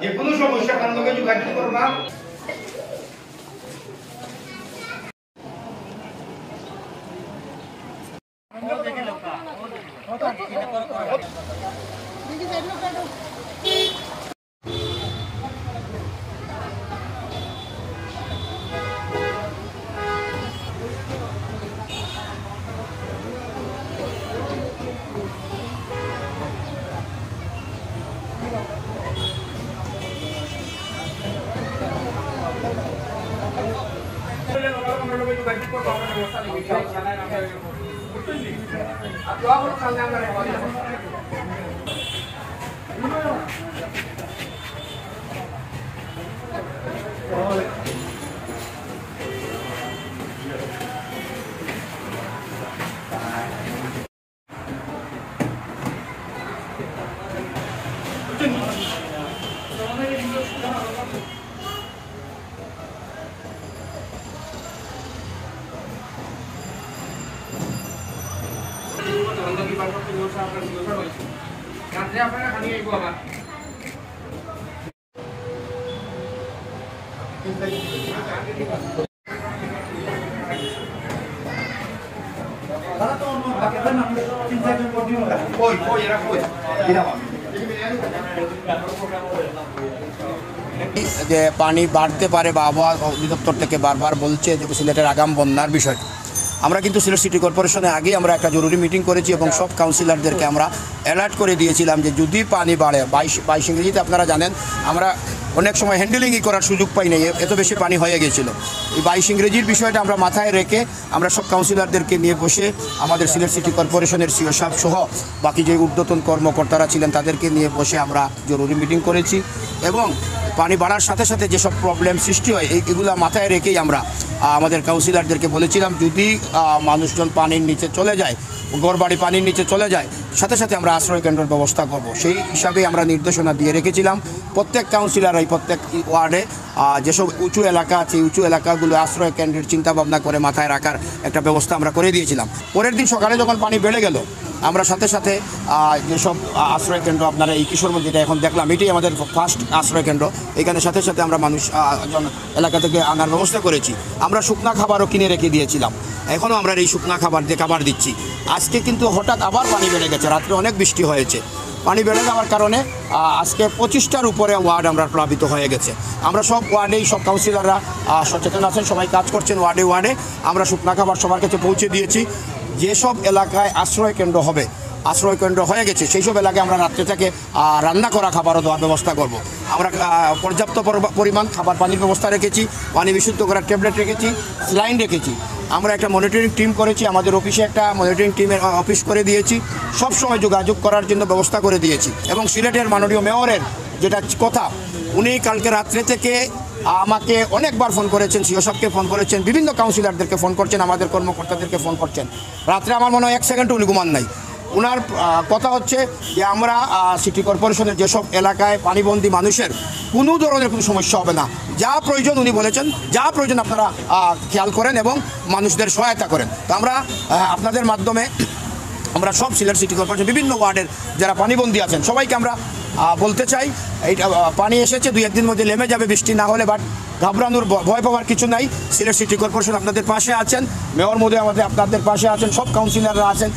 যে কোনো সমস্যা কারণ লোকে যোগাযোগ করবা। যে পানি বাড়তে পারে বা আবহাওয়া অধিদপ্তর থেকে বারবার বলছে যে সিলেটের আগাম বন্যার বিষয়, আমরা কিন্তু সিলেট সিটি কর্পোরেশনে আগেই আমরা একটা জরুরি মিটিং করেছি এবং সব কাউন্সিলরদেরকে আমরা অ্যালার্ট করে দিয়েছিলাম যে যদি পানি বাড়ে 22 ইংরেজিতে আপনারা জানেন আমরা অনেক সময় হ্যান্ডেলিংই করার সুযোগ পাই নাই, এত বেশি পানি হয়ে গিয়েছিল। এই 22 ইংরেজির বিষয়টা আমরা মাথায় রেখে আমরা সব কাউন্সিলরদেরকে নিয়ে বসে আমাদের সিলেট সিটি কর্পোরেশনের সিও সাহেব সহ বাকি যে ঊর্ধ্বতন কর্মকর্তারা ছিলেন তাদেরকে নিয়ে বসে আমরা জরুরি মিটিং করেছি এবং পানি বাড়ার সাথে সাথে যেসব প্রবলেম সৃষ্টি হয় এগুলো মাথায় রেখেই আমরা আমাদের কাউন্সিলরদেরকে বলেছিলাম যদি মানুষজন পানির নিচে চলে যায়, ঘরবাড়ি পানির নিচে চলে যায়, সাথে সাথে আমরা আশ্রয় কেন্দ্রের ব্যবস্থা করব। সেই হিসাবে আমরা নির্দেশনা দিয়ে রেখেছিলাম প্রত্যেক কাউন্সিলরই প্রত্যেক ওয়ার্ডে যেসব উঁচু এলাকা আছে উঁচু এলাকাগুলো আশ্রয় কেন্দ্রের চিন্তাভাবনা করে মাথায় রাখার একটা ব্যবস্থা আমরা করে দিয়েছিলাম। পরের দিন সকালে যখন পানি বেড়ে গেল আমরা সাথে সাথে যেসব আশ্রয় কেন্দ্র আপনারা এই কিশোরগঞ্জ যেটা এখন দেখলাম এটাই আমাদের ফার্স্ট আশ্রয় কেন্দ্র, এখানে সাথে সাথে আমরা মানুষ এলাকা থেকে আনার ব্যবস্থা করেছি। আমরা শুকনা খাবারও কিনে রেখে দিয়েছিলাম, এখনও আমরা এই শুকনা খাবার দিয়ে খাবার দিচ্ছি। আজকে কিন্তু হঠাৎ আবার পানি বেড়ে গেছে, রাত্রে অনেক বৃষ্টি হয়েছে, পানি বেড়ে যাওয়ার কারণে আজকে 25টার উপরে ওয়ার্ড আমরা প্লাবিত হয়ে গেছে। আমরা সব ওয়ার্ডেই সব কাউন্সিলররা সচেতন আছেন, সবাই কাজ করছেন ওয়ার্ডে ওয়ার্ডে। আমরা শুকনা খাবার সবার কাছে পৌঁছে দিয়েছি। যেসব এলাকায় আশ্রয় কেন্দ্র হবে, আশ্রয় কেন্দ্র হয়ে গেছে সেই সব এলাকায় আমরা রাত্রে থেকে রান্না করা খাবারও দেওয়ার ব্যবস্থা করব। আমরা পর্যাপ্ত পরিমাণ খাবার পানির ব্যবস্থা রেখেছি, পানি বিশুদ্ধ করার ট্যাবলেট রেখেছি, স্যালাইন রেখেছি। আমরা একটা মনিটরিং টিম করেছি, আমাদের অফিসে একটা মনিটরিং টিমের অফিস করে দিয়েছি, সব সময় যোগাযোগ করার জন্য ব্যবস্থা করে দিয়েছি। এবং সিলেটের মাননীয় মেয়রের যেটা কথা, উনি কালকে রাত্রে থেকে আমাকে অনেকবার ফোন করেছেন, সিও সাহেবকে ফোন করেছেন, বিভিন্ন কাউন্সিলরদেরকে ফোন করছেন, আমাদের কর্মকর্তাদেরকে ফোন করছেন। রাত্রে আমার মনে হয় 1 সেকেন্ডও উনি ঘুমান নাই। ওনার কথা হচ্ছে যে আমরা সিটি কর্পোরেশনের যেসব এলাকায় পানিবন্দী মানুষের কোনো ধরনের কোনো সমস্যা হবে না, যা প্রয়োজন উনি বলেছেন, যা প্রয়োজন আপনারা খেয়াল করেন এবং মানুষদের সহায়তা করেন। তো আমরা আপনাদের মাধ্যমে আমরা সব সিলেট সিটি কর্পোরেশন বিভিন্ন ওয়ার্ডের যারা পানিবন্দী আছেন সবাইকে আমরা বলতে চাই এইটা পানি এসেছে 2-1 দিন মধ্যে নেমে যাবে বৃষ্টি না হলে, বাট ঘাবড়ানোর ভয় পাওয়ার কিছু নাই। সিলেট সিটি কর্পোরেশন আপনাদের পাশে আছেন, মেয়র মহোদয় আমাদের আপনাদের পাশে আছেন, সব কাউন্সিলররা আছেন।